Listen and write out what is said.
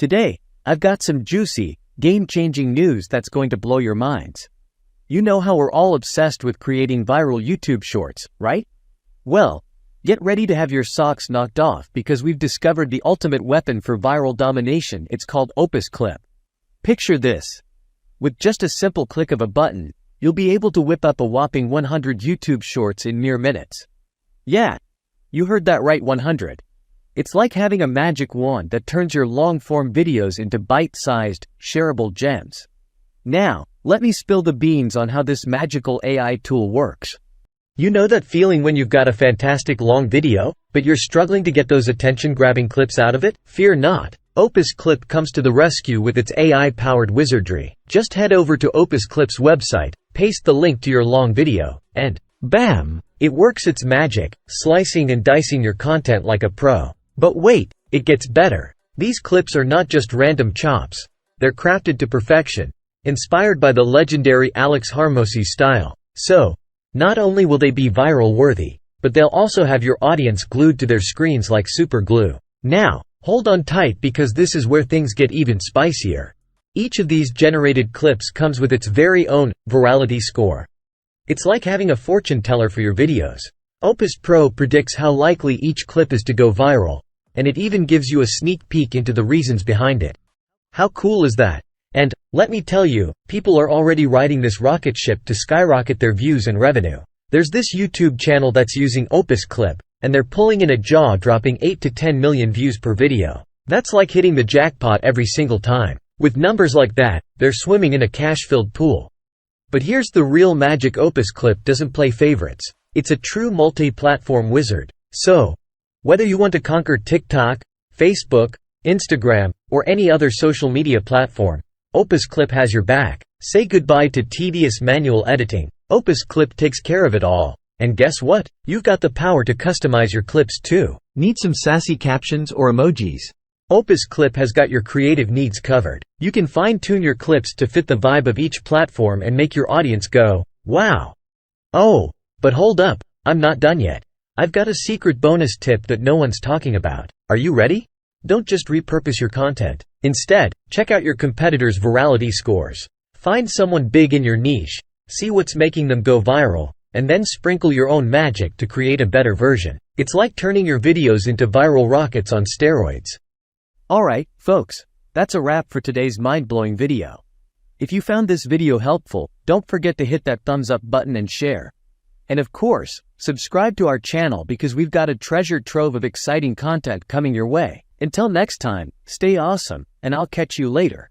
Today, I've got some juicy, game-changing news that's going to blow your minds. You know how we're all obsessed with creating viral YouTube shorts, right? Well, get ready to have your socks knocked off because we've discovered the ultimate weapon for viral domination. It's called Opus Clip. Picture this. With just a simple click of a button, you'll be able to whip up a whopping 100 YouTube shorts in mere minutes. Yeah, you heard that right, 100. It's like having a magic wand that turns your long-form videos into bite-sized, shareable gems. Now, let me spill the beans on how this magical AI tool works. You know that feeling when you've got a fantastic long video, but you're struggling to get those attention-grabbing clips out of it? Fear not. Opus Clip comes to the rescue with its AI-powered wizardry. Just head over to Opus Clip's website, paste the link to your long video, and bam! It works its magic, slicing and dicing your content like a pro. But wait, it gets better. These clips are not just random chops. They're crafted to perfection, inspired by the legendary Alex Hormozi's style. So, not only will they be viral worthy, but they'll also have your audience glued to their screens like super glue. Now, hold on tight because this is where things get even spicier. Each of these generated clips comes with its very own virality score. It's like having a fortune teller for your videos. Opus Pro predicts how likely each clip is to go viral, and it even gives you a sneak peek into the reasons behind it. How cool is that? And, let me tell you, people are already riding this rocket ship to skyrocket their views and revenue. There's this YouTube channel that's using Opus Clip, and they're pulling in a jaw-dropping 8 to 10 million views per video. That's like hitting the jackpot every single time. With numbers like that, they're swimming in a cash-filled pool. But here's the real magic. Opus Clip doesn't play favorites. It's a true multi-platform wizard. So, whether you want to conquer TikTok, Facebook, Instagram, or any other social media platform, Opus Clip has your back. Say goodbye to tedious manual editing. Opus Clip takes care of it all. And guess what? You've got the power to customize your clips too. Need some sassy captions or emojis? Opus Clip has got your creative needs covered. You can fine-tune your clips to fit the vibe of each platform and make your audience go, wow. Oh, but hold up, I'm not done yet. I've got a secret bonus tip that no one's talking about. Are you ready? Don't just repurpose your content. Instead, check out your competitors' virality scores. Find someone big in your niche, see what's making them go viral, and then sprinkle your own magic to create a better version. It's like turning your videos into viral rockets on steroids. Alright, folks, that's a wrap for today's mind-blowing video. If you found this video helpful, don't forget to hit that thumbs up button and share. And of course, subscribe to our channel because we've got a treasure trove of exciting content coming your way. Until next time, stay awesome, and I'll catch you later.